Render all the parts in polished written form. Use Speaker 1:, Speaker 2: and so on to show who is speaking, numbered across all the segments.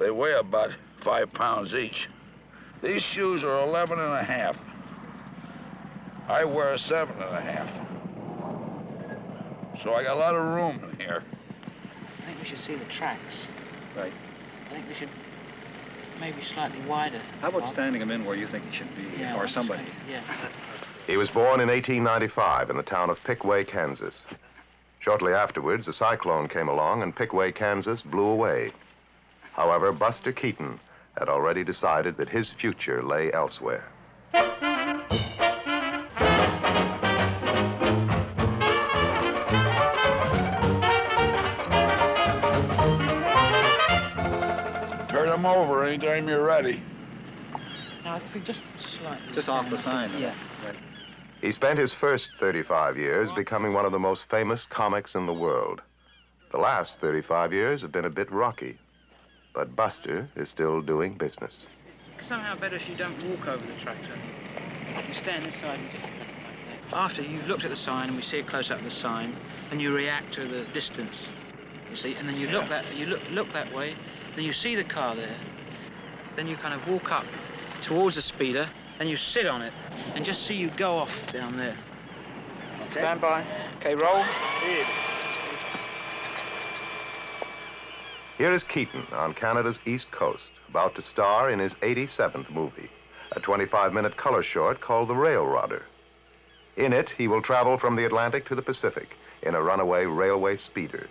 Speaker 1: They weigh about 5 pounds each. These shoes are 11 and a half. I wear 7 and a half. So I got a lot of room in here.
Speaker 2: I think we should see the tracks.
Speaker 3: Right.
Speaker 2: I think we should maybe slightly wider.
Speaker 3: How about standing him in where you think he should be,
Speaker 2: Yeah,
Speaker 3: or somebody?
Speaker 2: Yeah, that's perfect.
Speaker 4: He was born in 1895 in the town of Pickaway, Kansas. Shortly afterwards, a cyclone came along and Pickaway, Kansas blew away. However, Buster Keaton had already decided that his future lay elsewhere.
Speaker 1: Turn them over anytime you're ready.
Speaker 2: Now, if we just slightly...
Speaker 3: Just off the sign.
Speaker 2: Yeah.
Speaker 3: Right.
Speaker 4: He spent his first 35 years becoming one of the most famous comics in the world. The last 35 years have been a bit rocky, but Buster is still doing business.
Speaker 2: It's somehow better if you don't walk over the tractor. You stand this side and just... After you've looked at the sign and we see it close up the sign, and you react to the distance, you see, and then you look look that way, then you see the car there, then you kind of walk up towards the speeder, and you sit on it, and just see you go off down there. Okay. Stand by. Okay, roll.
Speaker 4: Here is Keaton on Canada's East Coast, about to star in his 87th movie, a 25-minute color short called The Railrodder. In it, he will travel from the Atlantic to the Pacific in a runaway railway speeder.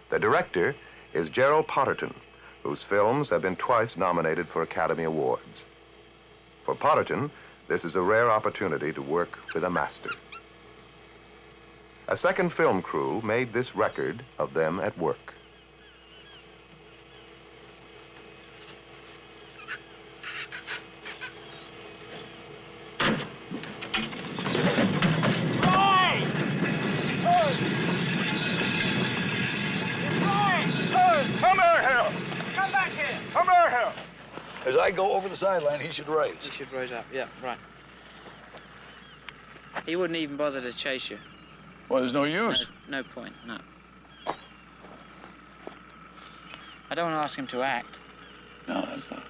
Speaker 4: The director is Gerald Potterton, whose films have been twice nominated for Academy Awards. For Potterton, this is a rare opportunity to work with a master. A second film crew made this record of them at work.
Speaker 1: As I go over the sideline, he should raise.
Speaker 2: He should raise up, yeah, right. He wouldn't even bother to chase you.
Speaker 1: Well, there's no use.
Speaker 2: No point, no. I don't want to ask him to act.
Speaker 1: No, that's not.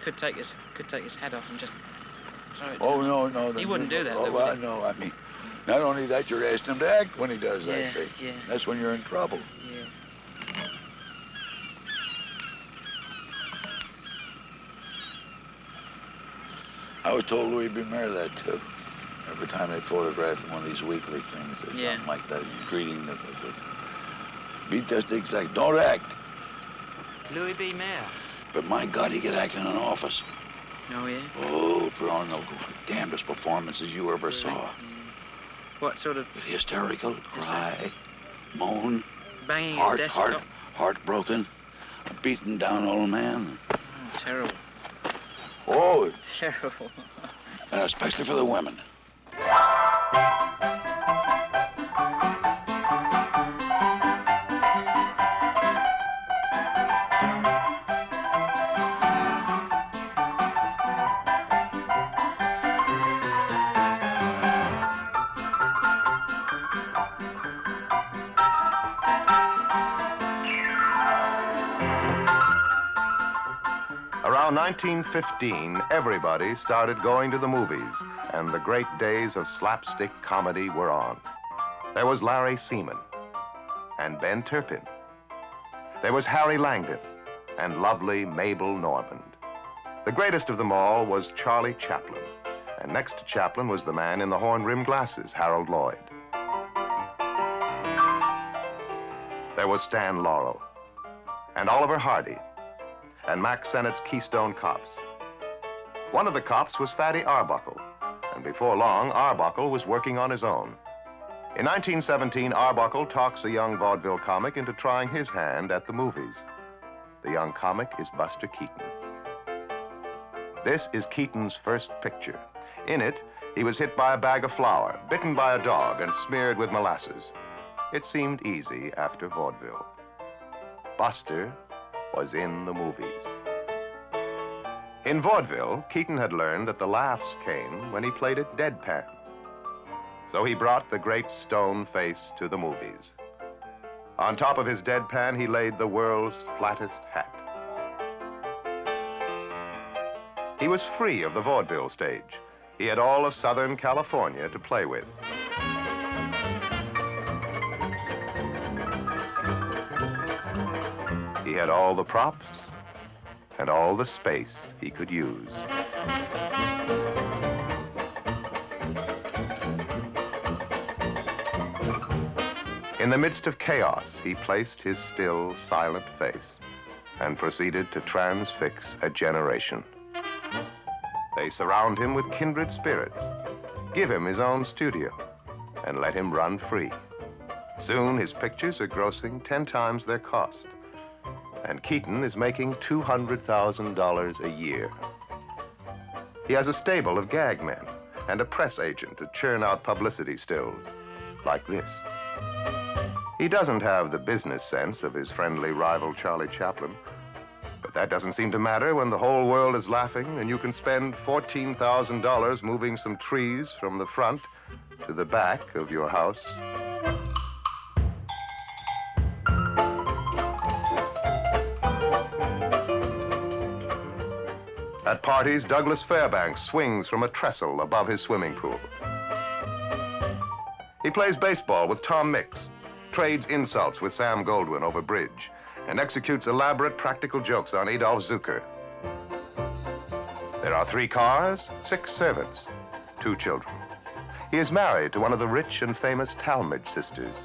Speaker 2: Could take his head off and just throw it
Speaker 1: Oh,
Speaker 2: down.
Speaker 1: no.
Speaker 2: He wouldn't do that,
Speaker 1: Oh,
Speaker 2: though,
Speaker 1: well,
Speaker 2: would he?
Speaker 1: no, I mean, not only that, you're asking him to act when he does that, see?
Speaker 2: Yeah.
Speaker 1: That's when you're in trouble.
Speaker 2: Yeah.
Speaker 1: I was told Louis B. Mayer that, too. Every time they photograph one of these weekly things, or something like that, greeting them. Be just exact. Don't act.
Speaker 2: Louis B. Mayer.
Speaker 1: But my God, he could act in an office.
Speaker 2: Oh, yeah?
Speaker 1: Oh, put on the damnedest performances you ever saw.
Speaker 2: Yeah. What sort of...
Speaker 1: Hysterical, cry, moan,
Speaker 2: Banging a desktop?
Speaker 1: heartbroken, a beaten down old man.
Speaker 2: Oh, terrible.
Speaker 1: Oh,
Speaker 2: Terrible.
Speaker 1: and especially for the women.
Speaker 4: Around 1915, everybody started going to the movies, and the great days of slapstick comedy were on. There was Larry Seaman and Ben Turpin. There was Harry Langdon and lovely Mabel Normand. The greatest of them all was Charlie Chaplin, and next to Chaplin was the man in the horn-rimmed glasses, Harold Lloyd. There was Stan Laurel and Oliver Hardy and Mack Sennett's Keystone Cops. One of the cops was Fatty Arbuckle, and before long, Arbuckle was working on his own. In 1917, Arbuckle talks a young vaudeville comic into trying his hand at the movies. The young comic is Buster Keaton. This is Keaton's first picture. In it, he was hit by a bag of flour, bitten by a dog, and smeared with molasses. It seemed easy after vaudeville. Buster was in the movies. In vaudeville, Keaton had learned that the laughs came when he played it deadpan. So he brought the great stone face to the movies. On top of his deadpan, he laid the world's flattest hat. He was free of the vaudeville stage. He had all of Southern California to play with. He had all the props and all the space he could use. In the midst of chaos, he placed his still, silent face and proceeded to transfix a generation. They surround him with kindred spirits, give him his own studio, and let him run free. Soon, his pictures are grossing 10 times their cost, and Keaton is making $200,000 a year. He has a stable of gag men and a press agent to churn out publicity stills, like this. He doesn't have the business sense of his friendly rival Charlie Chaplin, but that doesn't seem to matter when the whole world is laughing and you can spend $14,000 moving some trees from the front to the back of your house. At parties, Douglas Fairbanks swings from a trestle above his swimming pool. He plays baseball with Tom Mix, trades insults with Sam Goldwyn over bridge, and executes elaborate practical jokes on Adolf Zucker. There are 3 cars, 6 servants, 2 children. He is married to one of the rich and famous Talmadge sisters.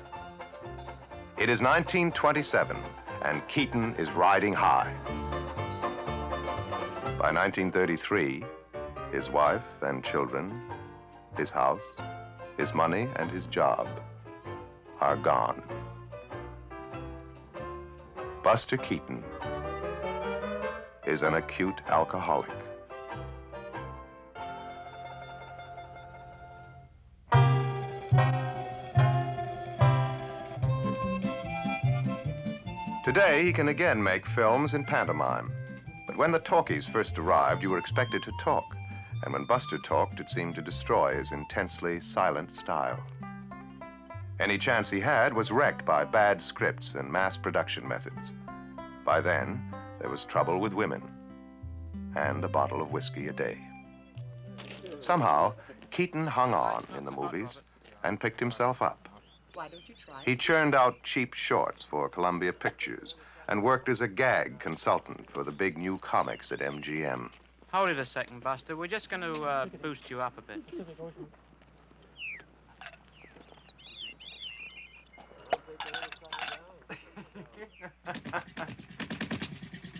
Speaker 4: It is 1927, and Keaton is riding high. By 1933, his wife and children, his house, his money, and his job are gone. Buster Keaton is an acute alcoholic. Today, he can again make films in pantomime. But when the talkies first arrived, you were expected to talk. And when Buster talked, it seemed to destroy his intensely silent style. Any chance he had was wrecked by bad scripts and mass production methods. By then, there was trouble with women and a bottle of whiskey a day. Somehow, Keaton hung on in the movies and picked himself up.
Speaker 5: Why don't you try?
Speaker 4: He churned out cheap shorts for Columbia Pictures and worked as a gag consultant for the big new comics at MGM.
Speaker 2: Hold it a second, Buster. We're just going to boost you up a bit.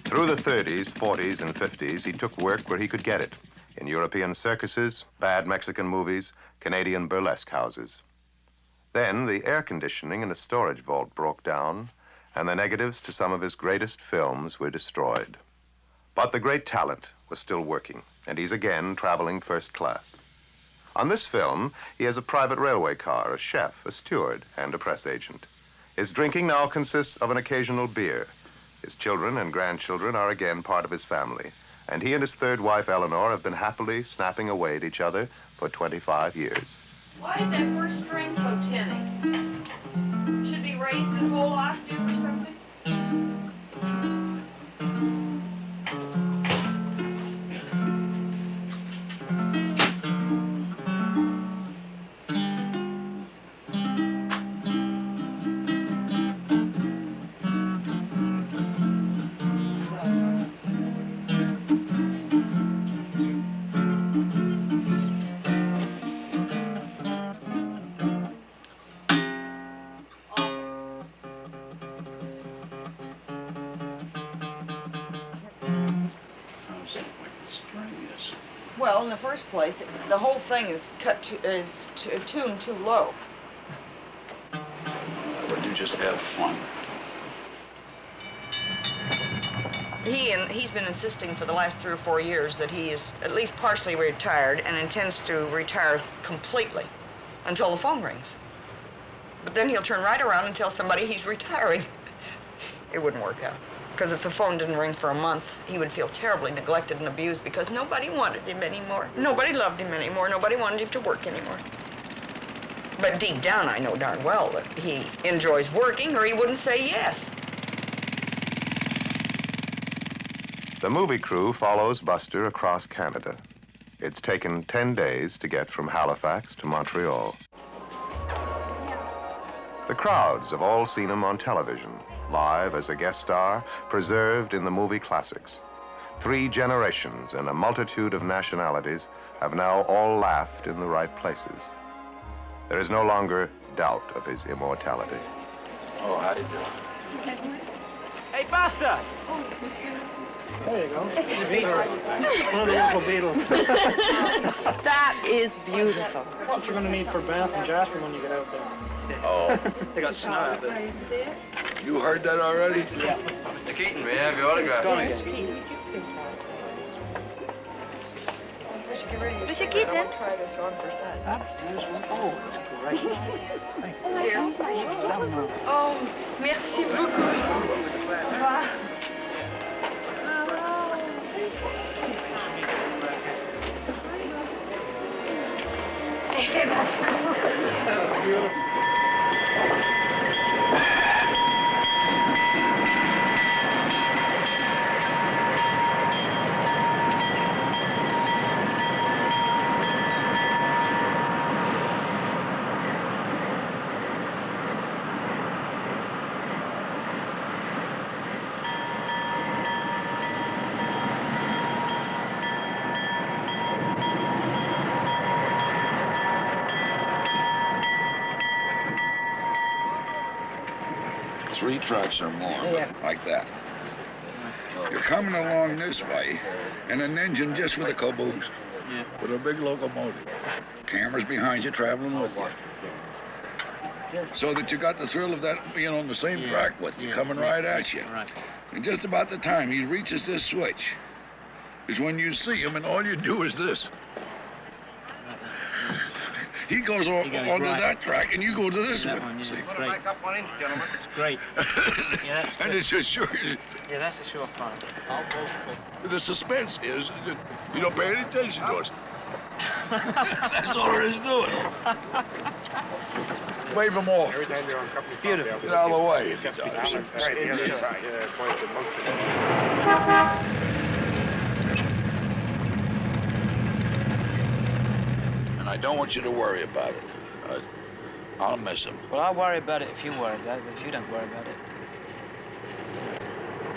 Speaker 4: Through the 30s, 40s, and 50s, he took work where he could get it. In European circuses, bad Mexican movies, Canadian burlesque houses. Then the air conditioning in a storage vault broke down, and the negatives to some of his greatest films were destroyed. But the great talent was still working, and he's again traveling first class. On this film, he has a private railway car, a chef, a steward, and a press agent. His drinking now consists of an occasional beer. His children and grandchildren are again part of his family, and he and his third wife, Eleanor, have been happily snapping away at each other for 25 years.
Speaker 5: Why is that first string so tinny? Should be raised in a whole octave or something? Well, in the first place, the whole thing is tuned too low.
Speaker 1: But you just have fun.
Speaker 5: He's been insisting for the last 3 or 4 years that he is at least partially retired and intends to retire completely until the phone rings. But then he'll turn right around and tell somebody he's retiring. It wouldn't work out. Because if the phone didn't ring for a month, he would feel terribly neglected and abused because nobody wanted him anymore. Nobody loved him anymore. Nobody wanted him to work anymore. But deep down, I know darn well that he enjoys working, or he wouldn't say yes.
Speaker 4: The movie crew follows Buster across Canada. It's taken 10 days to get from Halifax to Montreal. The crowds have all seen him on television, live as a guest star, preserved in the movie classics. 3 generations and a multitude of nationalities have now all laughed in the right places. There is no longer doubt of his immortality.
Speaker 1: Oh, how do you do?
Speaker 2: Hey, Buster!
Speaker 6: There you go.
Speaker 7: It's a beetle.
Speaker 6: One of the local beetles.
Speaker 7: That is beautiful.
Speaker 6: That's what you're going to need for Banff and Jasper when you get out there.
Speaker 1: Oh,
Speaker 2: They got snow out there.
Speaker 1: you heard that already?
Speaker 2: Yeah.
Speaker 8: Mr. Keaton, may I have your autograph?
Speaker 7: Monsieur Keaton?
Speaker 2: Oh, that's great.
Speaker 7: Oh, merci beaucoup.
Speaker 1: Three trucks or more, like that. You're coming along this way, and an engine just with a caboose, with a big locomotive. Cameras behind you, traveling with you. So that you got the thrill of that being on the same track with you, coming right at you.
Speaker 2: Right.
Speaker 1: And just about the time he reaches this switch is when you see him, and all you do is this. He goes onto that track, and you go to this one. See?
Speaker 2: Great.
Speaker 8: Back up 1 inch, gentlemen.
Speaker 2: It's great. Yeah, that's
Speaker 1: And
Speaker 2: good.
Speaker 1: it's just sure.
Speaker 2: Yeah, that's a sure part.
Speaker 1: The suspense is that you don't pay any attention to us. That's all there is to it. Wave them off.
Speaker 8: Every time you're on company
Speaker 2: Beautiful.
Speaker 8: property,
Speaker 1: Get out of the way. If
Speaker 8: Right,
Speaker 1: it
Speaker 8: the
Speaker 1: does.
Speaker 8: other side. Yeah, that's why it's a monkey.
Speaker 1: And I don't want you to worry about it. I'll miss him.
Speaker 2: Well, I'll worry about it if you worry about it, but if you don't worry about it.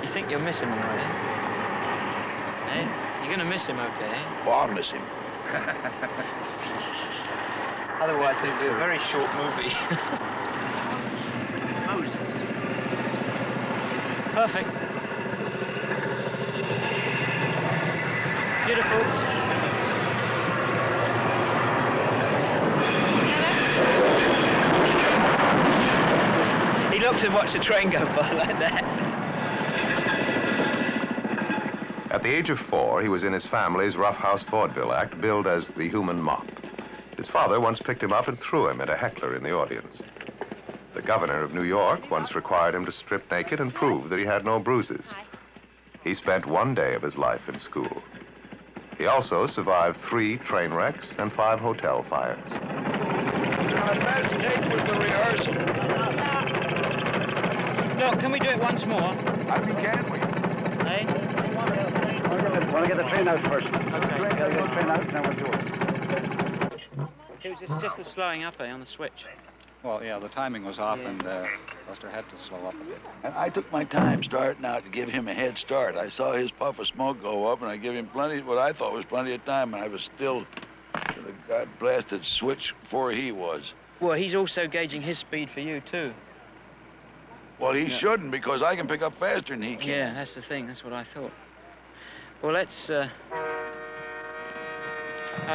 Speaker 2: You think you'll miss him, all right? Eh? You're gonna miss him, okay?
Speaker 1: Well, I'll miss him.
Speaker 2: Otherwise, it's a very short movie. Moses. Perfect. Beautiful. He looked and watched the train go by like that.
Speaker 4: At the age of 4, he was in his family's roughhouse vaudeville act billed as the Human Mop. His father once picked him up and threw him at a heckler in the audience. The governor of New York once required him to strip naked and prove that he had no bruises. He spent 1 day of his life in school. He also survived 3 train wrecks and 5 hotel fires.
Speaker 1: Imagine it was the rehearsal.
Speaker 2: Look, can we do it once more?
Speaker 1: I mean, can we?
Speaker 2: Eh?
Speaker 6: Want to get the train out first.
Speaker 2: Okay.
Speaker 6: Get the train out, then we'll do it.
Speaker 2: It's just the slowing up, on the switch.
Speaker 3: Well, yeah, the timing was off,
Speaker 2: Yeah.
Speaker 3: and Buster had to slow up a bit.
Speaker 1: And I took my time starting out to give him a head start. I saw his puff of smoke go up, and I gave him what I thought was plenty of time, and I was still to the God-blasted switch before he was.
Speaker 2: Well, he's also gauging his speed for you, too.
Speaker 1: Well, he shouldn't, because I can pick up faster than he can.
Speaker 2: Yeah, that's the thing. That's what I thought. Well, let's, I'll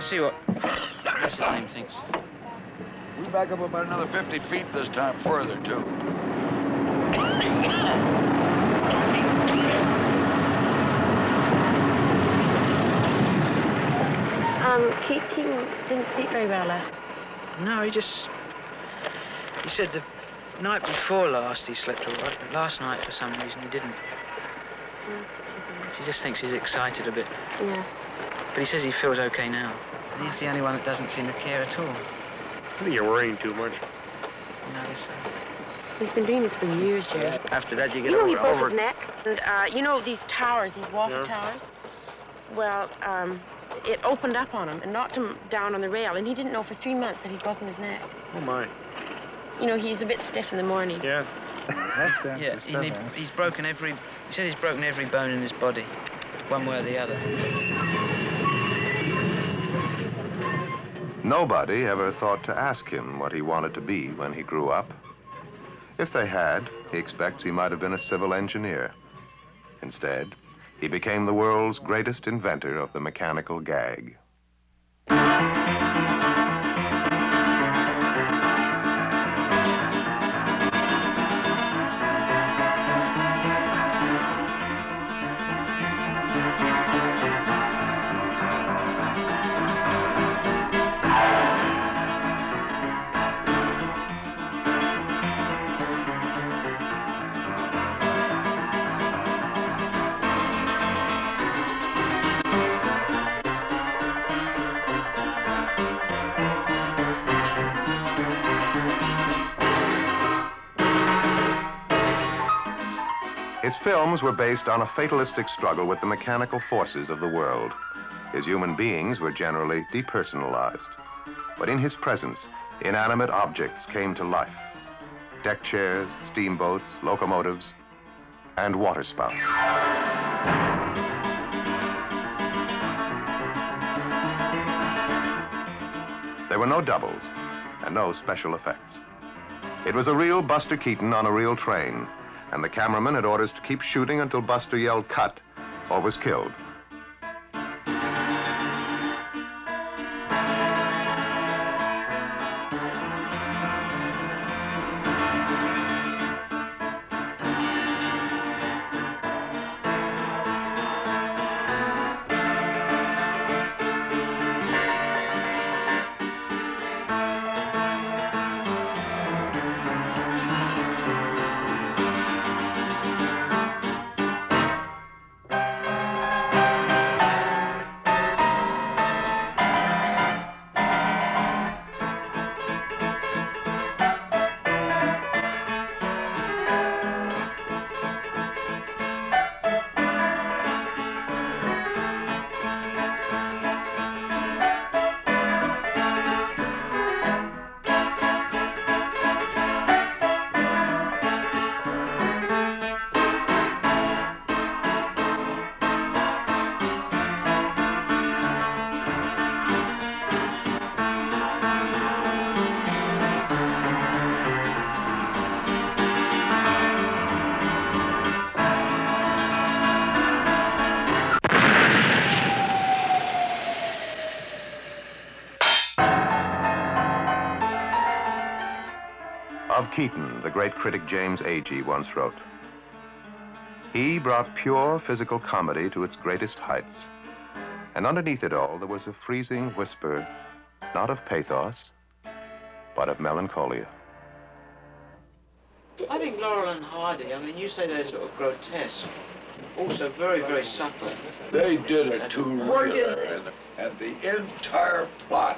Speaker 2: see what what's his name thinks.
Speaker 1: We back up about another 50 feet this time further, too.
Speaker 7: Keaton didn't sleep very well last.
Speaker 2: No, he said the night before last he slept all right, but last night for some reason he didn't. He just thinks he's excited a bit.
Speaker 7: Yeah.
Speaker 2: But he says he feels okay now. He's the only one that doesn't seem to care at all.
Speaker 8: I think you're worrying too much.
Speaker 2: No, it's,
Speaker 7: He's been doing this for years, Jerry.
Speaker 9: After that, you get
Speaker 7: You know, he broke
Speaker 9: over.
Speaker 7: his neck. And, you know these towers, these walking
Speaker 8: Yeah.
Speaker 7: towers? Well, it opened up on him and knocked him down on the rail, and he didn't know for 3 months that he'd broken his neck.
Speaker 8: Oh, my.
Speaker 7: You know, he's a bit stiff in the morning.
Speaker 8: Yeah.
Speaker 2: yeah, he's broken every... He said he's broken every bone in his body, one way or the other.
Speaker 4: Nobody ever thought to ask him what he wanted to be when he grew up. If they had, he expects he might have been a civil engineer. Instead, he became the world's greatest inventor of the mechanical gag. His films were based on a fatalistic struggle with the mechanical forces of the world. His human beings were generally depersonalized. But in his presence, inanimate objects came to life. Deck chairs, steamboats, locomotives, and waterspouts. There were no doubles and no special effects. It was a real Buster Keaton on a real train, and the cameraman had orders to keep shooting until Buster yelled cut or was killed. Of Keaton, the great critic James Agee once wrote, "He brought pure physical comedy to its greatest heights. And underneath it all, there was a freezing whisper, not of pathos, but of melancholia."
Speaker 2: I think Laurel and Hardy, I mean, you say they're sort of grotesque, also very, very subtle.
Speaker 1: They did it too regular, and the entire plot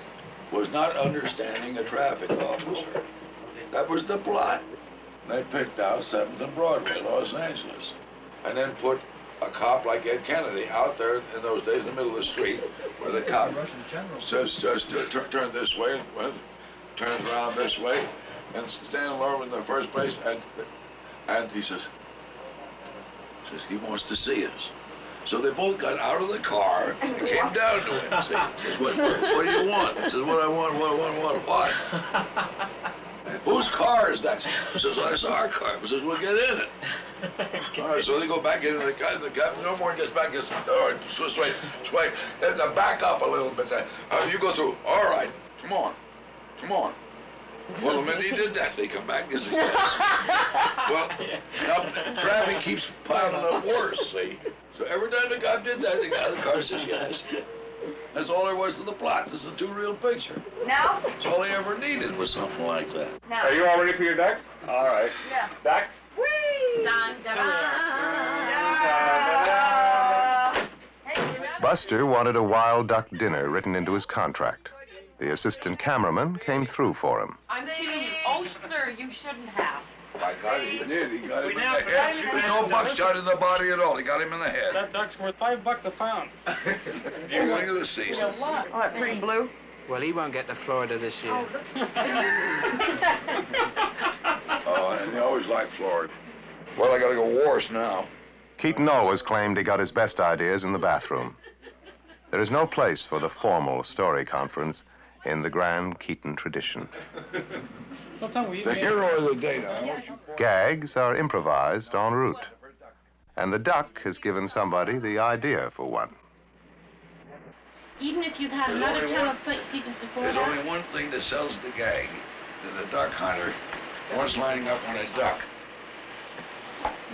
Speaker 1: was not understanding a traffic officer. That was the plot. They picked out 7th and Broadway, Los Angeles, and then put a cop like Ed Kennedy out there in those days in the middle of the street, where the cop says just turn this way, and turns around this way, and Stan Laurel in the first place, and he says he wants to see us. So they both got out of the car and came down to him. Says, what do you want? He says, what I want, what? Whose car is that? He says, well, that's our car. He says, we'll get in it. All right, so they go back into the car. No more gets back. Gets, all right, sway. And back up a little bit. You go through. All right, come on. Well, the minute he did that, they come back and say, yes. Well, now traffic keeps piling up worse, see? So every time the cop did that, the guy in the car says, yes. That's all there was to the plot. This is a two-reel picture.
Speaker 5: Now?
Speaker 1: That's all he ever needed was something like that.
Speaker 5: Now.
Speaker 8: Are you all ready for your ducks? All right.
Speaker 5: Yeah.
Speaker 8: Ducks?
Speaker 5: Whee!
Speaker 7: Dun, dun, dun.
Speaker 4: Buster wanted a wild duck dinner written into his contract. The assistant cameraman came through for him.
Speaker 7: I'm kidding you. Oh, sir, you shouldn't have.
Speaker 1: My God, he did. He got him in the head. There's no buckshot in the body at all. He got him in the head.
Speaker 6: That duck's worth $5 a pound.
Speaker 1: Beginning of the season.
Speaker 5: Oh, that pretty blue.
Speaker 2: Well, he won't get to Florida this year.
Speaker 1: Oh, and he always liked Florida. Well, I gotta go wash now.
Speaker 4: Keaton always claimed he got his best ideas in the bathroom. There is no place for the formal story conference in the grand Keaton tradition.
Speaker 1: The hero of the day now.
Speaker 4: Gags are improvised en route. And the duck has given somebody the idea for one.
Speaker 7: Even if you've had
Speaker 1: There's
Speaker 7: another
Speaker 1: only
Speaker 7: ton
Speaker 1: one-
Speaker 7: of sequence before
Speaker 1: There's
Speaker 7: that.
Speaker 1: only one thing that sells the gag. That a duck hunter, once lining up on a duck,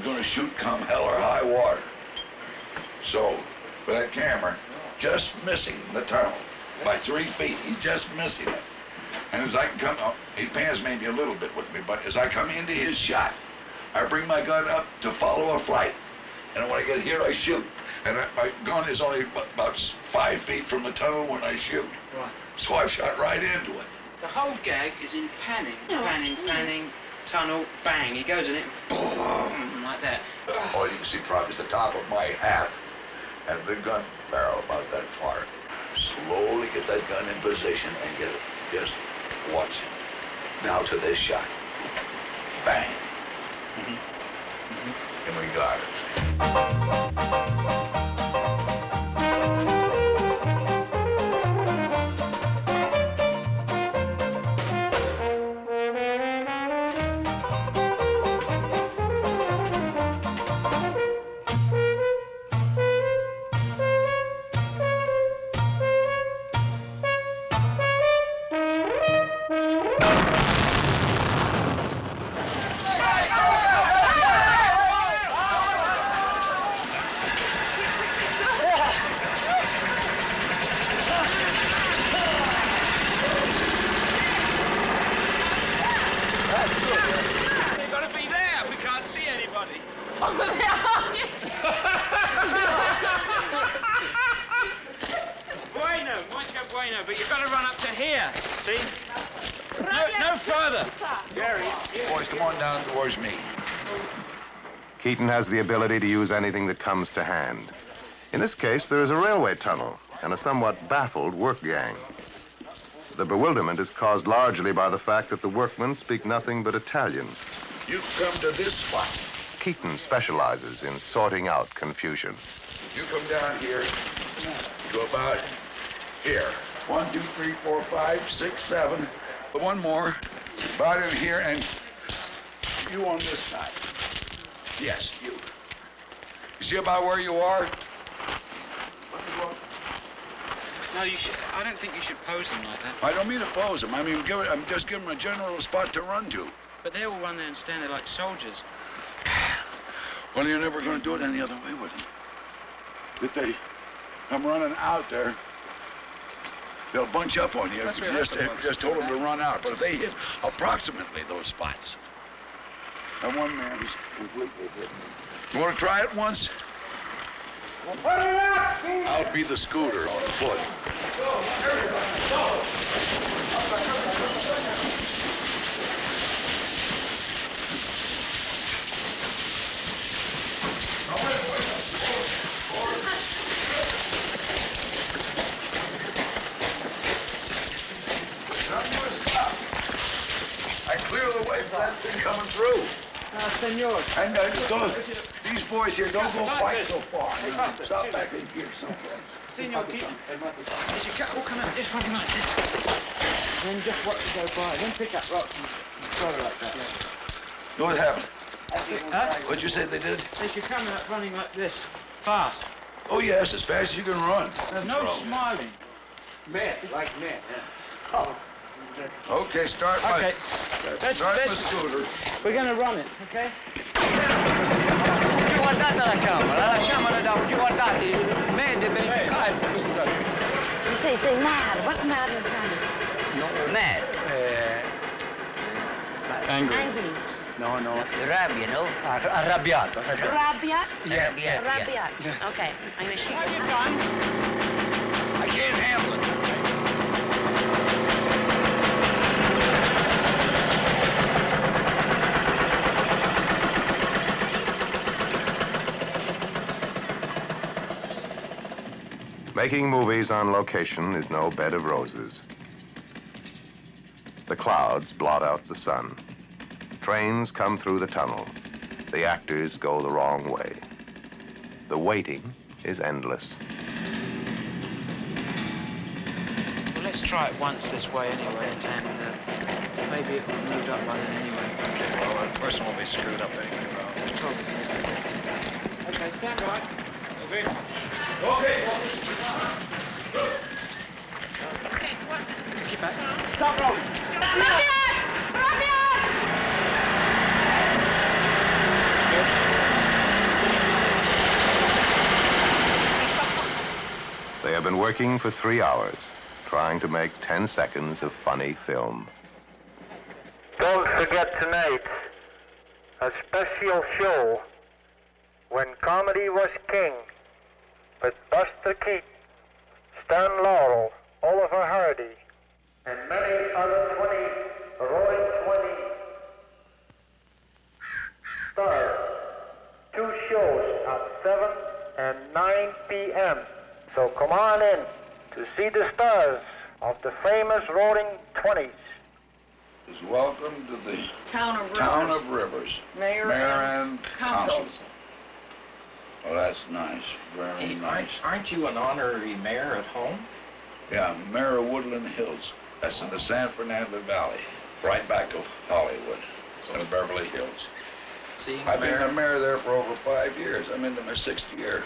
Speaker 1: gonna shoot come hell or high water. So, with that camera, just missing the tunnel by 3 feet. He's just missing it. And as I come up, he pans maybe a little bit with me, but as I come into his shot, I bring my gun up to follow a flight. And when I get here, I shoot. And my gun is only about 5 feet from the tunnel when I shoot.
Speaker 2: Right.
Speaker 1: So I've shot right into it.
Speaker 2: The whole gag is in panning, panning, tunnel, bang. He goes in it, boom, like that.
Speaker 1: All you can see probably is the top of my hat and the gun barrel about that far. Slowly get that gun in position and get it. Just watch. Now to this shot. Bang. And we got it.
Speaker 2: You've got to be there. We can't see anybody. Bueno, mucho bueno, but you've got to run up to here, see? No further.
Speaker 1: Boys, come on down towards me.
Speaker 4: Keaton has the ability to use anything that comes to hand. In this case, there is a railway tunnel and a somewhat baffled work gang. The bewilderment is caused largely by the fact that the workmen speak nothing but Italian.
Speaker 1: You come to this spot.
Speaker 4: Keaton specializes in sorting out confusion.
Speaker 1: You come down here to about here. 1, 2, 3, 4, 5, 6, 7. One more. About in here, and you on this side. Yes, you. You see about where you are?
Speaker 2: No, you should. I don't think you should pose them like that.
Speaker 1: I don't mean to pose them. I mean, I'm just giving them a general spot to run to.
Speaker 2: But they all run there and stand there like soldiers.
Speaker 1: Well, you're never going to do it any other way with them. If they come running out there, they'll bunch up on you if you just told them to run out. But if they hit approximately those spots, and one man is completely hidden. You want to try it once? I'll be the scooter on foot. I clear the way for that thing coming through.
Speaker 6: Senor.
Speaker 1: And just go. These boys here don't go quite so far. Stop back in here someplace.
Speaker 2: Senor Keaton. They should all come out this front like this.
Speaker 6: Then just watch it go by. Then pick up rocks and throw it like that.
Speaker 1: What happened?
Speaker 2: Huh?
Speaker 1: What'd you say they did?
Speaker 2: They should come out running like this, fast.
Speaker 1: Oh, yes, as fast as you can run.
Speaker 2: There's no smiling.
Speaker 6: Mad, like mad.
Speaker 1: Okay, start my...
Speaker 2: Okay.
Speaker 1: Start my scooter.
Speaker 2: We're going to run it, okay?
Speaker 9: Guardate la camera davanti, guardate, mede,
Speaker 7: Say mad. What mad is that?
Speaker 9: mad,
Speaker 6: Angry.
Speaker 7: Angry.
Speaker 6: No.
Speaker 9: rabbia, no? Arrabbiato.
Speaker 7: Rabiat?
Speaker 9: Arrabbiato, yeah.
Speaker 7: Rabiat. Okay. I'm going to shoot you.
Speaker 1: I can't handle it.
Speaker 4: Making movies on location is no bed of roses. The clouds blot out the sun. Trains come through the tunnel. The actors go the wrong way. The waiting is endless.
Speaker 2: Well, let's try it once this way anyway, and maybe it will have moved up by then anyway.
Speaker 8: Well, the first one will be screwed up anyway, Ralph.
Speaker 2: Probably.
Speaker 6: Okay, stand by.
Speaker 8: Okay.
Speaker 2: Keep back.
Speaker 6: Stop rolling.
Speaker 4: They have been working for 3 hours, trying to make 10 seconds of funny film.
Speaker 10: Don't forget tonight, a special show, When Comedy Was King, with Buster Keaton, Stan Laurel, Oliver Hardy, and many other 20 heroic 20 stars. 2 shows at 7 and 9 p.m. So come on in to see the stars of the famous Roaring 20s.
Speaker 1: Welcome to the
Speaker 5: Town of Rivers.
Speaker 1: Mayor and
Speaker 5: Council.
Speaker 1: Council. Well, that's nice. Very nice.
Speaker 11: Aren't you an honorary mayor at home?
Speaker 1: Yeah, Mayor of Woodland Hills. That's in the San Fernando Valley, right back of Hollywood, in Beverly Hills.
Speaker 11: Seeing
Speaker 1: I've been
Speaker 11: mayor?
Speaker 1: the mayor there for over 5 years. I'm into my 6th year.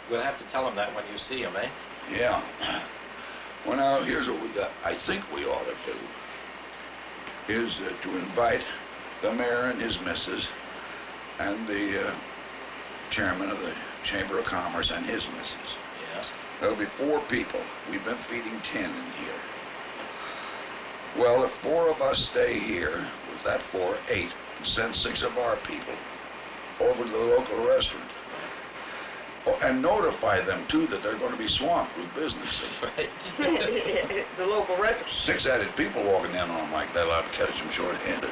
Speaker 11: We'll have to tell him that when you see him, eh?
Speaker 1: Yeah. Well, now, here's what we got. I think we ought to do is to invite the mayor and his missus and the chairman of the Chamber of Commerce and his missus.
Speaker 11: Yes.
Speaker 1: There'll be 4 people. We've been feeding 10 in here. Well, if 4 of us stay here, with that 4, 8, and send 6 of our people over to the local restaurant. Oh, and notify them, too, that they're going to be swamped with business.
Speaker 11: Right.
Speaker 5: The local restaurant.
Speaker 1: 6-headed people walking in on them like that, I'll catch them short-handed.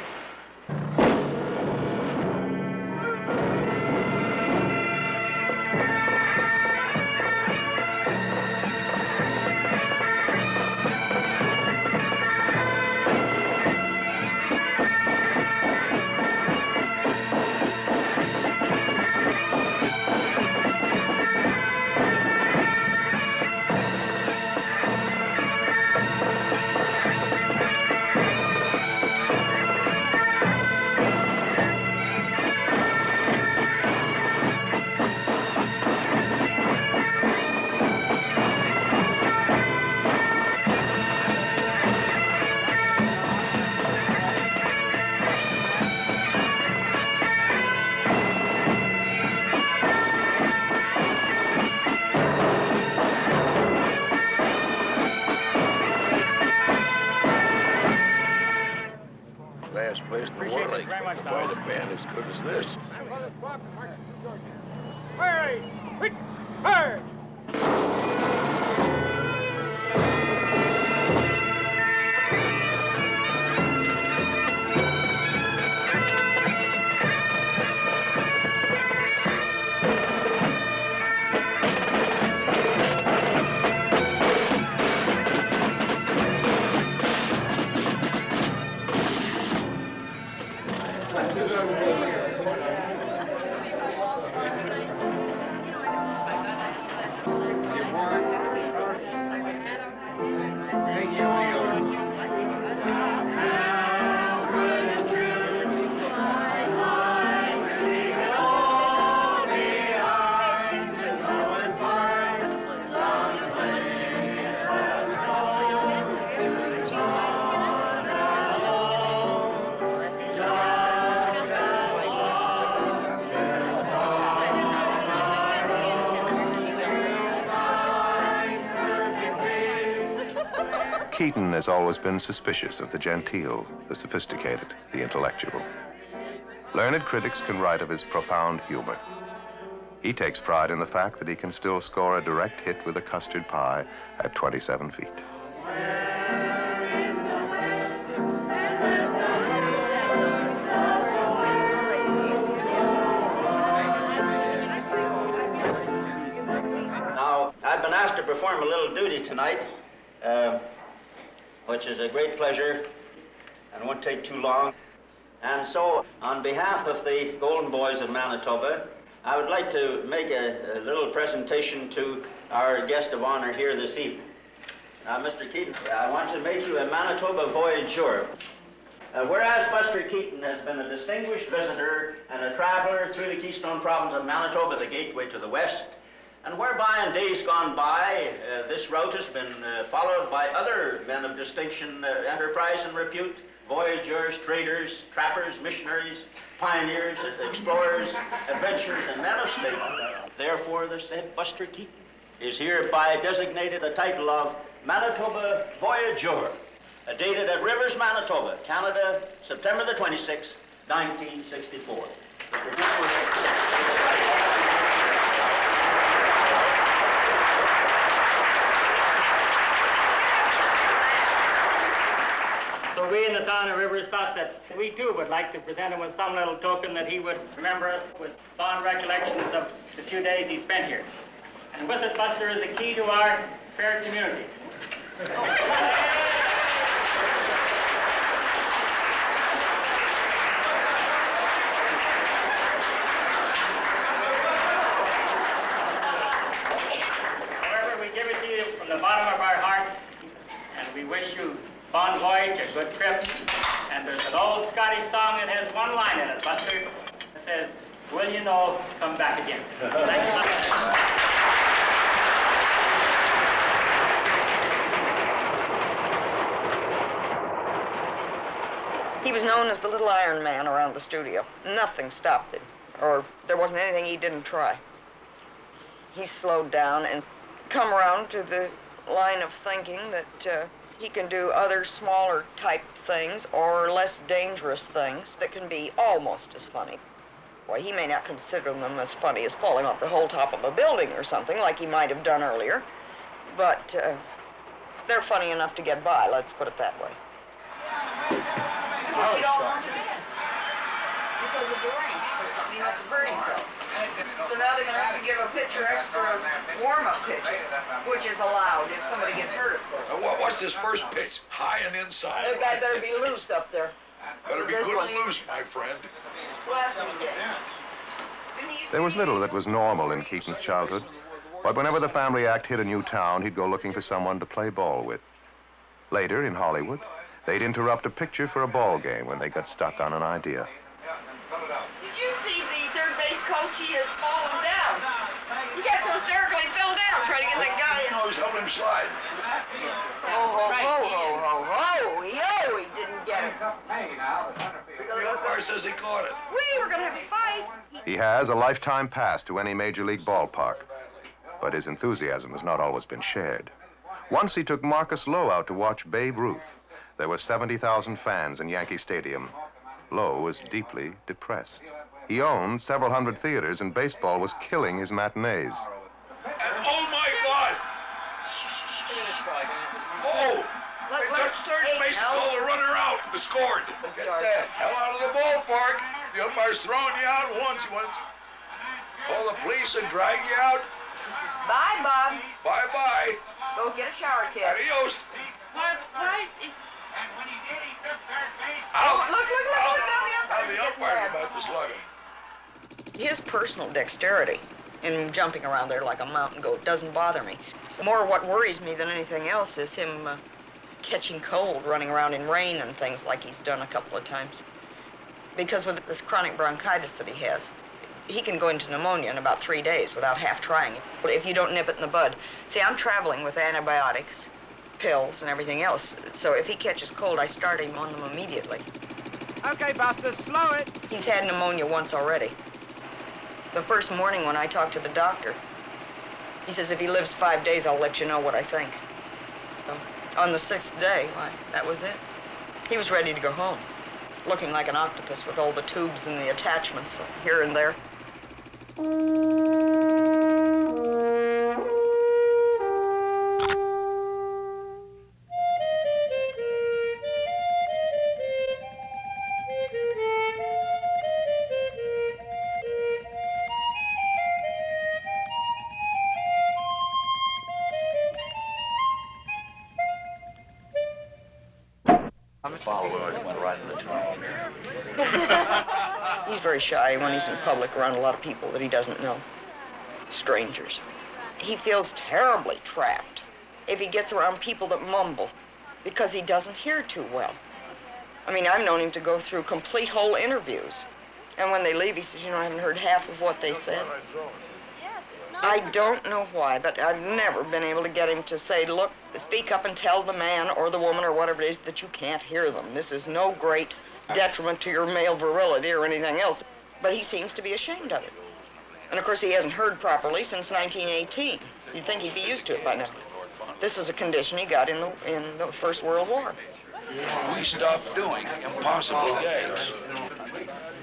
Speaker 1: Last place in the world I expect to find a band as good as this.
Speaker 4: Keaton has always been suspicious of the genteel, the sophisticated, the intellectual. Learned critics can write of his profound humor. He takes pride in the fact that he can still score a direct hit with a custard pie at 27 feet.
Speaker 12: perform a little duty tonight, which is a great pleasure and won't take too long. And so, on behalf of the Golden Boys of Manitoba, I would like to make a little presentation to our guest of honor here this evening. Now, Mr. Keaton, I want to make you a Manitoba voyageur. Whereas Buster Keaton has been a distinguished visitor and a traveler through the Keystone Province of Manitoba, the gateway to the west, and whereby in days gone by, this route has been followed by other men of distinction, enterprise and repute, voyageurs, traders, trappers, missionaries, pioneers, explorers, adventurers, and men of state. Therefore, the said Buster Keaton is hereby designated the title of Manitoba Voyageur, dated at Rivers, Manitoba, Canada, September the 26th, 1964.
Speaker 13: So we in the town of Rivers thought that we too would like to present him with some little token that he would remember us with fond recollections of the few days he spent here. And with it, Buster is a key to our fair community. However, we give it to you from the bottom of our hearts, and we wish you fond voyage, a good trip. And there's an old Scottish song that has one line in it, Buster. It says, "Will you know, come back again." Thank you, Buster.
Speaker 5: He was known as the Little Iron Man around the studio. Nothing stopped him, or there wasn't anything he didn't try. He slowed down and come around to the line of thinking that he can do other smaller type things or less dangerous things that can be almost as funny. Well, he may not consider them as funny as falling off the whole top of a building or something like he might have done earlier, but they're funny enough to get by, let's put it that way.
Speaker 14: But you don't want him in because of the rain or something. He must have hurt himself. So now they're going to have to give a pitcher extra warm-up pitches, which is allowed if somebody gets hurt, of course.
Speaker 1: What's this first pitch? High and inside.
Speaker 5: The guy better be loose up there.
Speaker 1: Better be good and loose, my friend.
Speaker 14: Bless him, Dick.
Speaker 4: There was little that was normal in Keaton's childhood, but whenever the family act hit a new town, he'd go looking for someone to play ball with. Later, in Hollywood, they'd interrupt a picture for a ball game when they got stuck on an idea.
Speaker 14: Did you see the third base coach? He has fallen down. He got so hysterical he fell down trying to get that guy in.
Speaker 1: I was helping him slide.
Speaker 5: Ho, ho, ho, ho, ho, ho. Yo, he didn't get it.
Speaker 1: The umpire says he caught it.
Speaker 14: We were going to have a fight.
Speaker 4: He has a lifetime pass to any major league ballpark, but his enthusiasm has not always been shared. Once he took Marcus Lowe out to watch Babe Ruth. There were 70,000 fans in Yankee Stadium. Lowe was deeply depressed. He owned several hundred theaters, and baseball was killing his matinees.
Speaker 1: And oh my God! Oh! They touched third base and called the runner out and scored. Get the hell out of the ballpark. The umpire's throwing you out once. You want to call the police and drag you out?
Speaker 14: Bye, Bob.
Speaker 1: Bye-bye.
Speaker 14: Go get a shower, kid.
Speaker 1: Adios.
Speaker 14: Why?
Speaker 1: Out.
Speaker 14: Look,
Speaker 1: Now the umpire's about to slug him.
Speaker 5: His personal dexterity in jumping around there like a mountain goat doesn't bother me. More what worries me than anything else is him catching cold, running around in rain and things like he's done a couple of times. Because with this chronic bronchitis that he has, he can go into pneumonia in about 3 days without half trying it, if you don't nip it in the bud. See, I'm traveling with antibiotics, pills, and everything else. So if he catches cold, I start him on them immediately.
Speaker 6: Okay, Buster, slow it.
Speaker 5: He's had pneumonia once already. The first morning when I talked to the doctor, he says if he lives 5 days, I'll let you know what I think. So, on the 6th day, why, that was it. He was ready to go home, looking like an octopus with all the tubes and the attachments here and there. He's very shy when he's in public around a lot of people that he doesn't know, strangers. He feels terribly trapped if he gets around people that mumble because he doesn't hear too well. I mean, I've known him to go through complete whole interviews. And when they leave, he says, you know, I haven't heard half of what they said. I don't know why, but I've never been able to get him to say, look, speak up and tell the man or the woman or whatever it is that you can't hear them. This is no great detriment to your male virility or anything else. But he seems to be ashamed of it. And of course, he hasn't heard properly since 1918. You'd think he'd be used to it by now. This is a condition he got in the First World War.
Speaker 1: We stopped doing impossible gags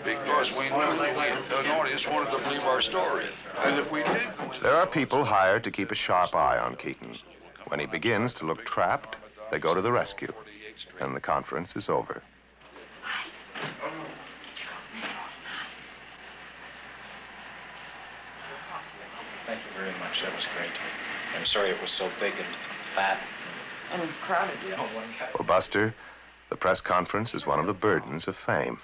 Speaker 1: because we knew an audience wanted to believe our story. And if we did...
Speaker 4: There are people hired to keep a sharp eye on Keaton. When he begins to look trapped, they go to the rescue, and the conference is over.
Speaker 11: Thank you very much. That was great. I'm sorry it was so big and fat.
Speaker 5: And crowded.
Speaker 4: For Buster, the press conference is one of the burdens of fame.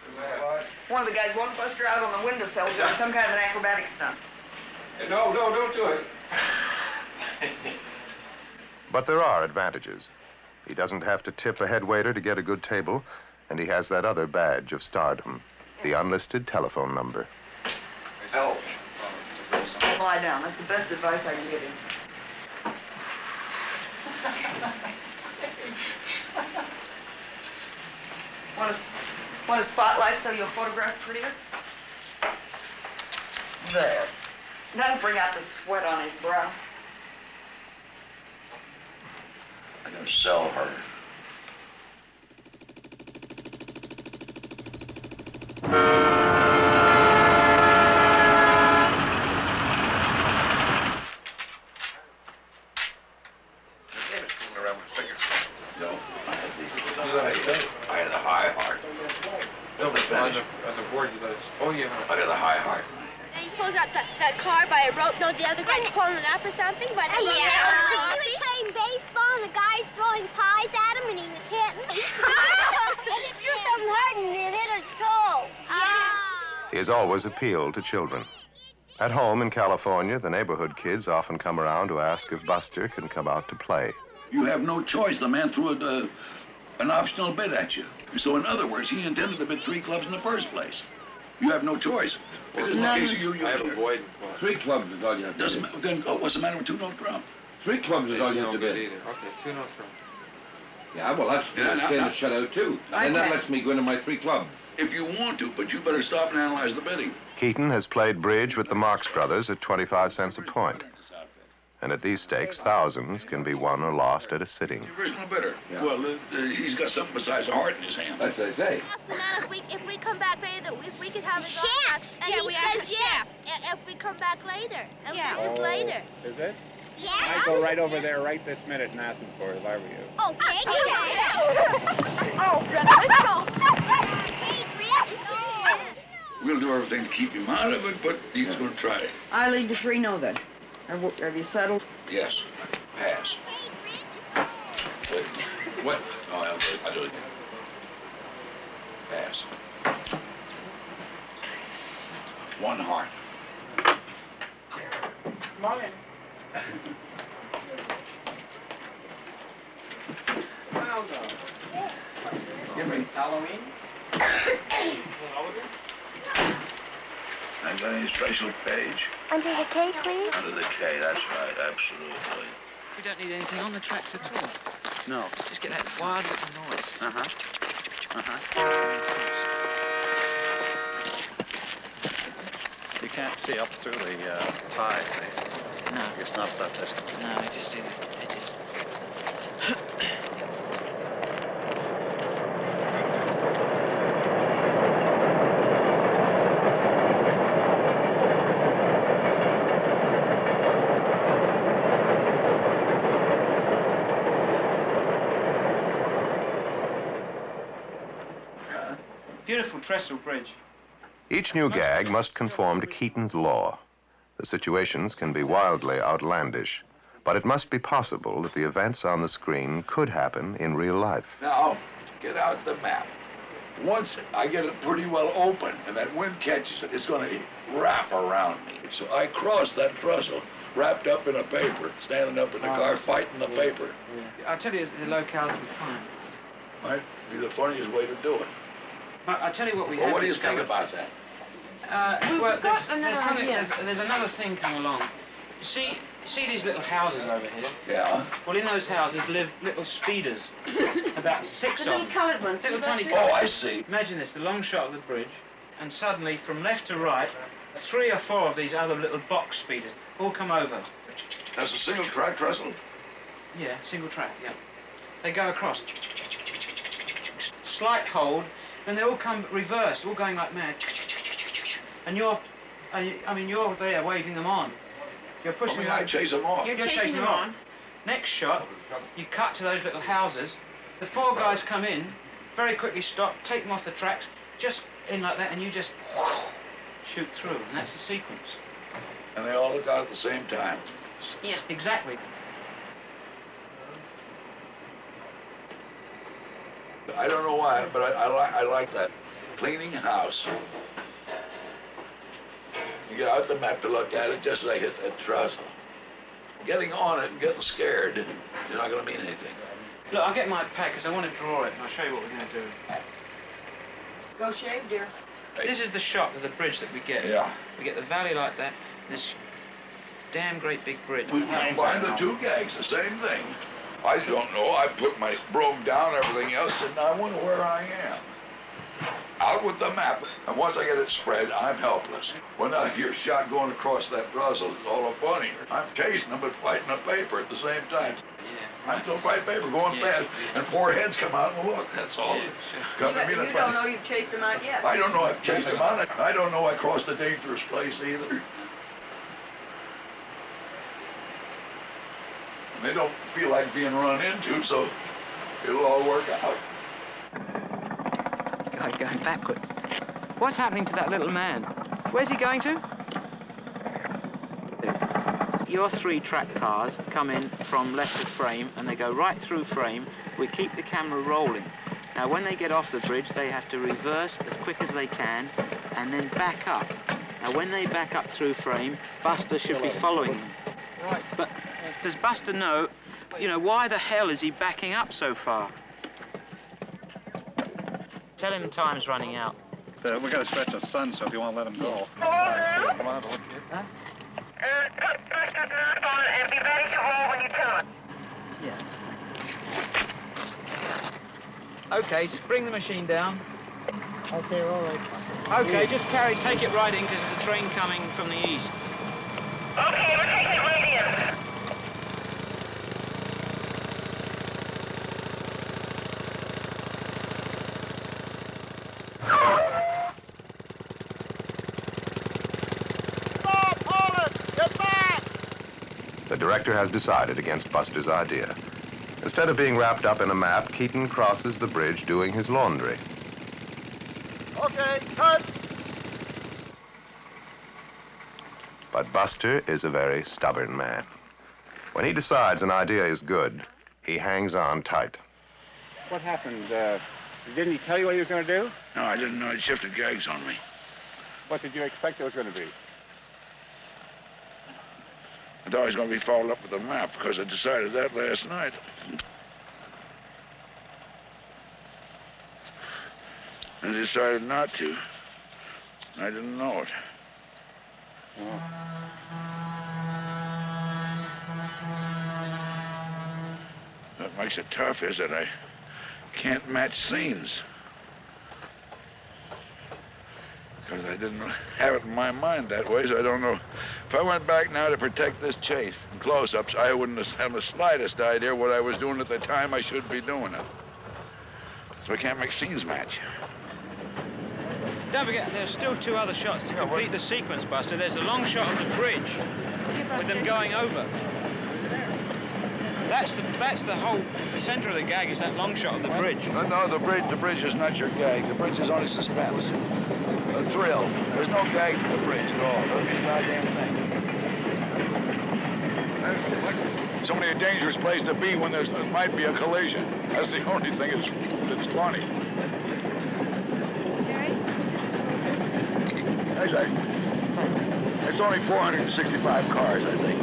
Speaker 5: One of the guys won't bust her out on the windowsill doing some kind of an acrobatic stunt.
Speaker 8: No, don't do it.
Speaker 4: But there are advantages. He doesn't have to tip a head waiter to get a good table, and he has that other badge of stardom, the unlisted telephone number.
Speaker 8: Help.
Speaker 5: Lie down. That's the best advice I can give him. Want a spotlight so you'll photograph prettier? There. That'll bring out the sweat on his brow.
Speaker 1: I'm gonna sell her. I had a high heart.
Speaker 8: No, but on the board you let us. Oh, yeah.
Speaker 1: I had a high heart.
Speaker 15: And he pulls out that car by a rope. No, the other guy's pulling it up or something. But he was playing baseball, and the guy's throwing pies at him, and he was hitting. And he threw something hard, and it hit his toe.
Speaker 4: He has always appealed to children. At home in California, the neighborhood kids often come around to ask if Buster can come out to play.
Speaker 1: You have no choice. The man threw an optional bid at you. So in other words, he intended to bid 3 clubs in the first place. You have no choice. It isn't a case of you.
Speaker 8: I have a void.
Speaker 16: 3 clubs is all you have to
Speaker 1: Doesn't matter. Then what's the matter with 2-note drum?
Speaker 16: 3 clubs is all you have to bid.
Speaker 8: Okay, 2-note drum.
Speaker 16: Yeah, well, that's a shutout, too. And that lets me go into my 3 clubs.
Speaker 1: If you want to, but you better stop and analyze the bidding.
Speaker 4: Keaton has played bridge with the Marx Brothers at 25 cents a point. And at these stakes, thousands can be won or lost at a sitting.
Speaker 1: The original bidder. Yeah. Well, he's got something besides a heart in his hand.
Speaker 16: That's what I say.
Speaker 15: If we come back later, if we could have a
Speaker 7: Shift!
Speaker 15: And
Speaker 7: Yeah,
Speaker 15: he
Speaker 7: we have
Speaker 15: says
Speaker 7: to
Speaker 15: yes. If we come back later. And this is later.
Speaker 8: Is it?
Speaker 15: Yeah.
Speaker 8: I'd go right over there right this minute and ask him for it if I were you.
Speaker 15: Okay.
Speaker 7: Oh, brother, let's go.
Speaker 1: We'll do everything to keep him out of it, but he's going to try it.
Speaker 5: I lead to 3-0 then. Have you settled?
Speaker 1: Yes. Pass. Wait. What? Oh, I'll do it again. Pass. 1 heart.
Speaker 13: Come on in.
Speaker 8: Well done. It's Halloween.
Speaker 1: I got any special page?
Speaker 15: Under the K, please.
Speaker 1: Under the K, that's right, absolutely.
Speaker 2: We don't need anything on the tracks at all.
Speaker 3: No.
Speaker 2: Just get that wild little noise.
Speaker 3: You can't see up through the ties, eh?
Speaker 2: No.
Speaker 3: It's not that distance.
Speaker 2: No, you just see the edges.
Speaker 13: Beautiful trestle bridge.
Speaker 4: Each new gag must conform to Keaton's law. The situations can be wildly outlandish, but it must be possible that the events on the screen could happen in real life.
Speaker 1: Now, get out the map. Once I get it pretty well open and that wind catches it, it's going to wrap around me. So I cross that trestle, wrapped up in a paper, standing up in the car fighting the paper.
Speaker 2: I'll tell you the locales we find.
Speaker 1: Might be the funniest way to do it.
Speaker 2: I'll tell you what we
Speaker 1: Well,
Speaker 2: have
Speaker 1: what do you
Speaker 2: discovered.
Speaker 1: think about that?
Speaker 2: Well,
Speaker 7: idea.
Speaker 2: there's another thing come along. See these little houses over here?
Speaker 1: Yeah.
Speaker 2: Well, in those houses live little speeders, about 6
Speaker 7: The
Speaker 2: of
Speaker 7: little
Speaker 2: them.
Speaker 7: coloured ones.
Speaker 2: Little tiny.
Speaker 1: Oh, I see.
Speaker 2: Imagine this: the long shot of the bridge, and suddenly, from left to right, 3 or 4 of these other little box speeders all come over.
Speaker 1: That's a single track trestle?
Speaker 2: Yeah, single track. Yeah. They go across. Slight hold, then they all come reversed, all going like mad. And you're there waving them on. You're pushing them.
Speaker 1: I chase them off.
Speaker 2: You're chasing them on. Next shot, you cut to those little houses. The 4 guys come in, very quickly stop, take them off the tracks, just in like that, and you just shoot through, and that's the sequence.
Speaker 1: And they all look out at the same time.
Speaker 2: Yeah, exactly.
Speaker 1: I don't know why, but I like that. Cleaning house. You get out the map to look at it just as I hit that trestle. Getting on it and getting scared, you're not going to mean anything.
Speaker 2: Look, I'll get my pad because I want to draw it, and I'll show you what we're going to do.
Speaker 14: Go shave, dear.
Speaker 2: This is the shot of the bridge that we get.
Speaker 1: Yeah.
Speaker 2: We get the valley like that, this damn great big bridge.
Speaker 1: We combine the 2 gags, the same thing. I don't know. I put my broom down, everything else, and I wonder where I am. Out with the map, and once I get it spread, I'm helpless. When I hear shot going across that trestle, it's all the funnier. I'm chasing them, but fighting a paper at the same time.
Speaker 2: Yeah.
Speaker 1: I'm still fighting paper, going fast, and 4 heads come out and look. That's all.
Speaker 14: You don't know you've chased them out yet.
Speaker 1: I don't know I've chased them out. I don't know I crossed a dangerous place either. And they don't feel like being run into, so it'll all work out.
Speaker 2: Guy going backwards. What's happening to that little man? Where's he going to? Your 3 track cars come in from left of frame and they go right through frame. We keep the camera rolling. Now when they get off the bridge they have to reverse as quick as they can and then back up. Now when they back up through frame, Buster should be following them. Right. But does Buster know, why the hell is he backing up so far? Tell him time's running out.
Speaker 8: We got to stretch the sun, so if you want to let him go.
Speaker 2: Huh?
Speaker 10: And be ready to roll when you tell it.
Speaker 2: Yeah. Okay, bring the machine down.
Speaker 6: Okay, all right.
Speaker 2: Okay, just take it right in because there's a train coming from the east.
Speaker 10: Okay, we're taking it right in.
Speaker 4: The director has decided against Buster's idea. Instead of being wrapped up in a map, Keaton crosses the bridge doing his laundry.
Speaker 8: Okay, cut.
Speaker 4: But Buster is a very stubborn man. When he decides an idea is good, he hangs on tight.
Speaker 8: What happened? Didn't he tell you what he was going to do?
Speaker 1: No, I didn't know. He shifted gags on me.
Speaker 8: What did you expect it was going to be?
Speaker 1: I thought I was going to be followed up with a map because I decided that last night. I decided not to. I didn't know it. What makes it tough is that I can't match scenes. Because I didn't have it in my mind that way, so I don't know. If I went back now to protect this chase in close-ups, I wouldn't have the slightest idea what I was doing at the time I should be doing it. So I can't make scenes match.
Speaker 2: Don't forget, there's still 2 other shots to complete the sequence, Buster. There's a long shot of the bridge with them going over. That's the center of the gag is that long shot of the bridge.
Speaker 1: No, the bridge is not your gag. The bridge is only suspense. A thrill. There's no gag to the bridge at all. Doesn't mean a goddamn thing. It's only a dangerous place to be when there might be a collision. That's the only thing that's funny. guys, it's only 465 cars, I think.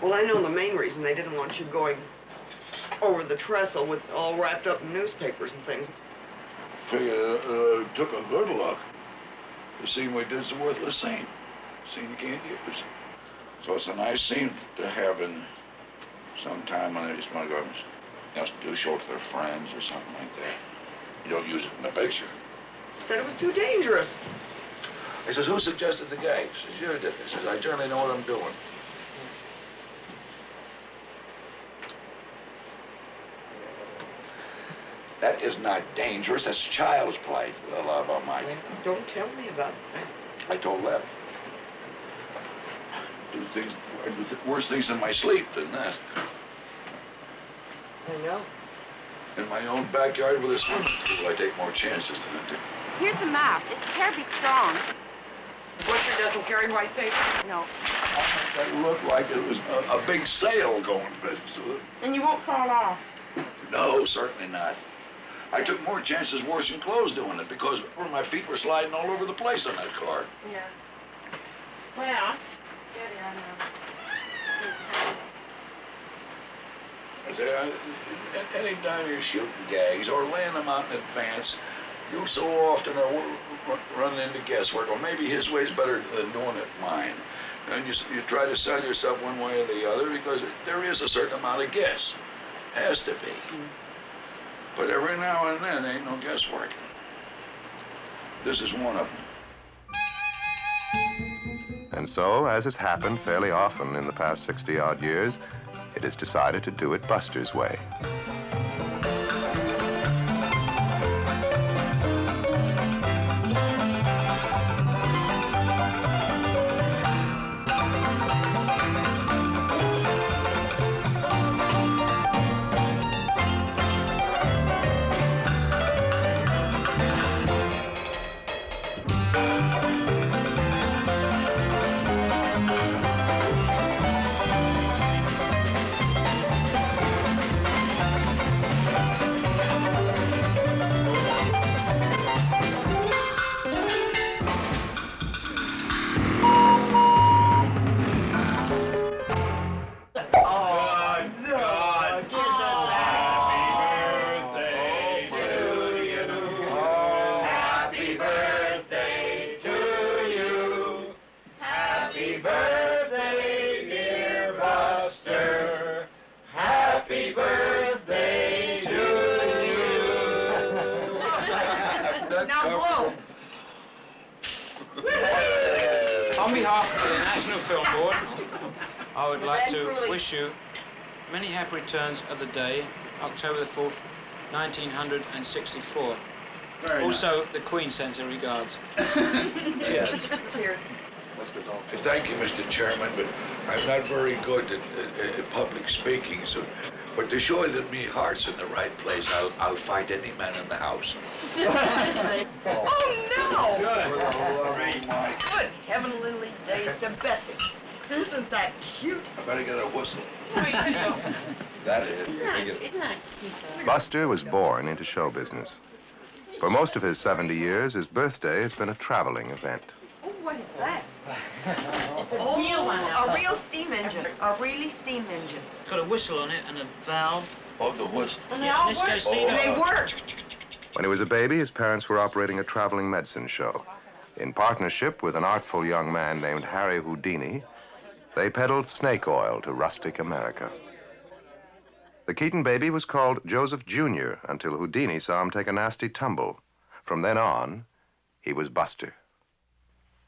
Speaker 5: Well, I know the main reason they didn't want you going over the trestle with all wrapped up in newspapers and things.
Speaker 1: Figured took a good look. The scene we did's a worthless scene. Scene you can't use. So it's a nice scene to have in some time when they just want to go and do a show to their friends or something like that. You don't use it in the picture.
Speaker 5: Said it was too dangerous.
Speaker 1: He says, who suggested the gag? He says, you did. He says, I generally know what I'm doing. That is not dangerous. That's child's play, for the love of Mike.
Speaker 5: Don't tell me about it.
Speaker 1: I told Lev. I do worse things in my sleep than that.
Speaker 5: I know.
Speaker 1: In my own backyard with a swimming pool, I take more chances than I do.
Speaker 7: Here's the map. It's terribly strong.
Speaker 5: The butcher doesn't carry white paper?
Speaker 7: No.
Speaker 1: That looked like it was a big sail going.
Speaker 7: And you won't fall off?
Speaker 1: No, certainly not. I took more chances washing clothes doing it because my feet were sliding all over the place on that car.
Speaker 7: Yeah. Well,
Speaker 1: I say, any time you're shooting gags or laying them out in advance, you so often are running into guesswork. Or maybe his way's better than doing it mine. And you try to sell yourself one way or the other because there is a certain amount of guess. Has to be. But every now and then, ain't no guesswork. This is one of them.
Speaker 4: And so, as has happened fairly often in the past 60-odd years, it is decided to do it Buster's way.
Speaker 2: On behalf of the National Film Board, I would like to wish you many happy returns of the day, October the 4th, 1964. Also, the Queen sends her regards.
Speaker 1: Cheers. Thank you, Mr. Chairman, but I'm not very good at public speaking, but to show you that me heart's in the right place, I'll fight any man in the house.
Speaker 5: Oh, no!
Speaker 1: Good.
Speaker 5: Good heavenly days to Betsy. Isn't that cute?
Speaker 1: I better get a whistle.
Speaker 16: That is.
Speaker 7: Isn't that cute?
Speaker 4: Buster was born into show business. For most of his 70 years, his birthday has been a traveling event.
Speaker 5: Oh, what is that?
Speaker 7: It's a real one.
Speaker 5: A real steam engine. A really steam engine.
Speaker 2: It's got a whistle on it and a valve.
Speaker 1: Oh, the whistle.
Speaker 7: And
Speaker 2: Yeah, this goes see that.
Speaker 5: They work.
Speaker 4: When he was a baby, his parents were operating a traveling medicine show. In partnership with an artful young man named Harry Houdini, they peddled snake oil to rustic America. The Keaton baby was called Joseph Jr. until Houdini saw him take a nasty tumble. From then on, he was Buster.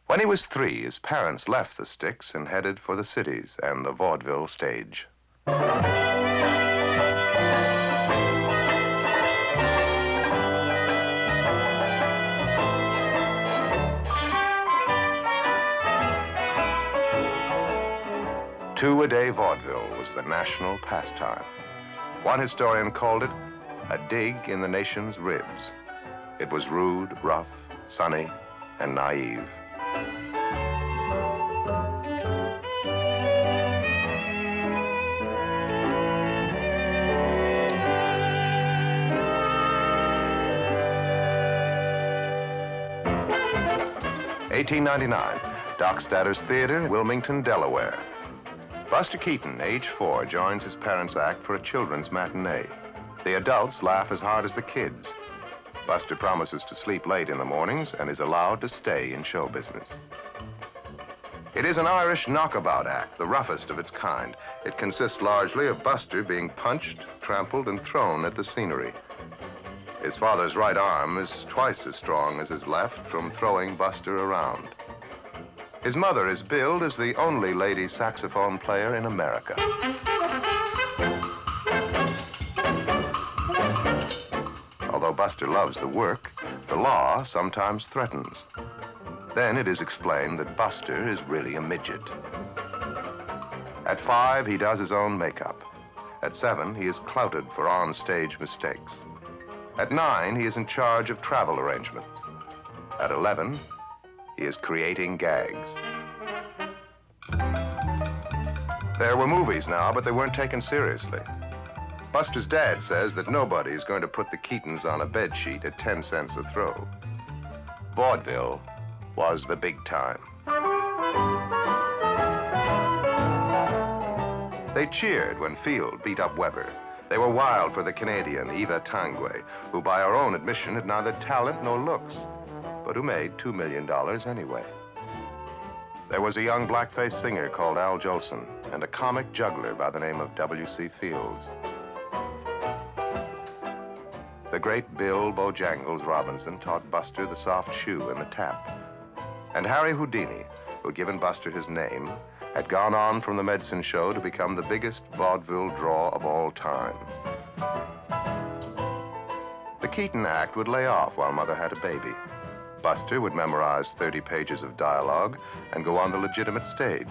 Speaker 4: When he was 3, his parents left the sticks and headed for the cities and the vaudeville stage. 2-a-day vaudeville was the national pastime. One historian called it a dig in the nation's ribs. It was rude, rough, sunny, and naive. 1899, Doc Statter's Theater, Wilmington, Delaware. Buster Keaton, age 4, joins his parents' act for a children's matinee. The adults laugh as hard as the kids. Buster promises to sleep late in the mornings and is allowed to stay in show business. It is an Irish knockabout act, the roughest of its kind. It consists largely of Buster being punched, trampled, and thrown at the scenery. His father's right arm is twice as strong as his left from throwing Buster around. His mother is billed as the only lady saxophone player in America. Although Buster loves the work, the law sometimes threatens. Then it is explained that Buster is really a midget. At 5, he does his own makeup. At 7, he is clouted for on-stage mistakes. At 9, he is in charge of travel arrangements. At 11, he is creating gags. There were movies now, but they weren't taken seriously. Buster's dad says that nobody's going to put the Keatons on a bedsheet at 10 cents a throw. Vaudeville was the big time. They cheered when Field beat up Weber. They were wild for the Canadian Eva Tanguay, who by her own admission had neither talent nor looks, but who made $2 million anyway. There was a young blackface singer called Al Jolson and a comic juggler by the name of W.C. Fields. The great Bill Bojangles Robinson taught Buster the soft shoe and the tap. And Harry Houdini, who'd given Buster his name, had gone on from the medicine show to become the biggest vaudeville draw of all time. The Keaton act would lay off while Mother had a baby. Buster would memorize 30 pages of dialogue and go on the legitimate stage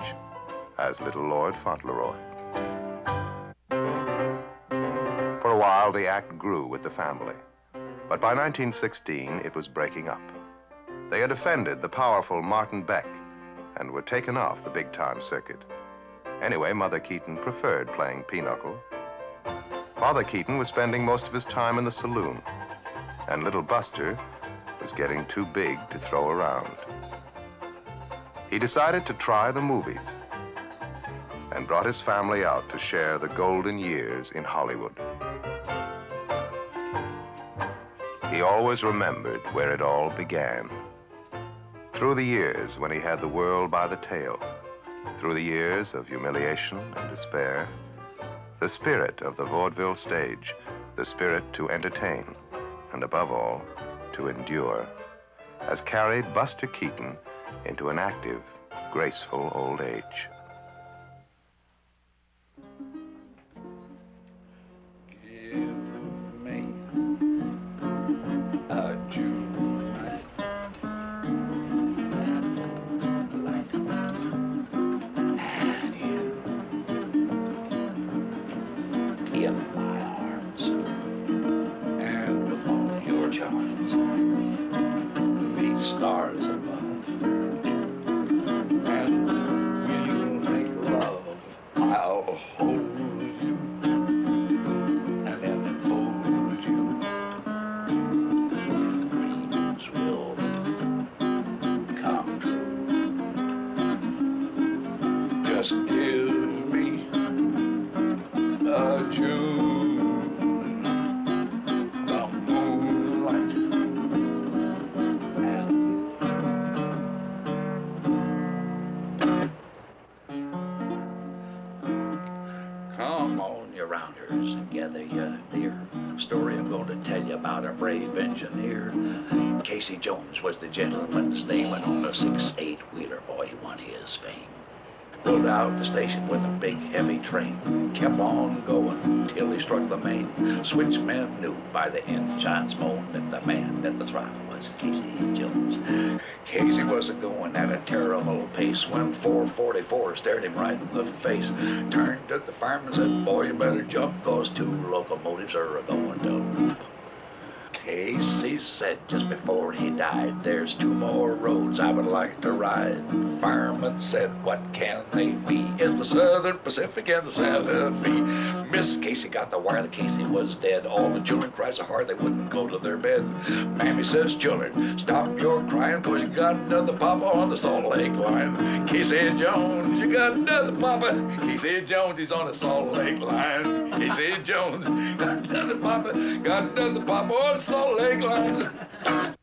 Speaker 4: as Little Lord Fauntleroy. For a while, the act grew with the family. But by 1916, it was breaking up. They had offended the powerful Martin Beck and were taken off the big-time circuit. Anyway, Mother Keaton preferred playing pinochle. Father Keaton was spending most of his time in the saloon, and little Buster was getting too big to throw around. He decided to try the movies and brought his family out to share the golden years in Hollywood. He always remembered where it all began. Through the years when he had the world by the tail, through the years of humiliation and despair, the spirit of the vaudeville stage, the spirit to entertain, and above all, to endure, has carried Buster Keaton into an active, graceful old age.
Speaker 1: Give me a June night. And you in my arms, and with all your charms, these stars above, and we'll make love. I'll hold you, and then enfold you. Dreams will come true. Just give me a June, the moonlight, come on, you rounders, and gather you near. Story I'm going to tell you about a brave engineer. Casey Jones was the gentleman's name, and on a 6-8 wheeler, boy, he won his fame. Pulled out the station with a big heavy train, kept on going till he struck the main. Switchmen knew by the engine's moan that the man at the throttle was Casey Jones. Casey was going at a terrible pace when 444 stared him right in the face. Turned to the fireman and said, boy, you better jump, cause 2 locomotives are going to. Casey said just before he died, there's 2 more roads I would like to ride. Fireman said, what can they be? It's the Southern Pacific and the Santa Fe. Miss Casey got the wire that Casey was dead. All the children cried so hard they wouldn't go to their bed. Mammy says, children, stop your crying, 'cause you got another papa on the Salt Lake line. Casey Jones, you got another papa. Casey Jones, he's on the Salt Lake line. Casey Jones, got another papa on the Salt Lake line.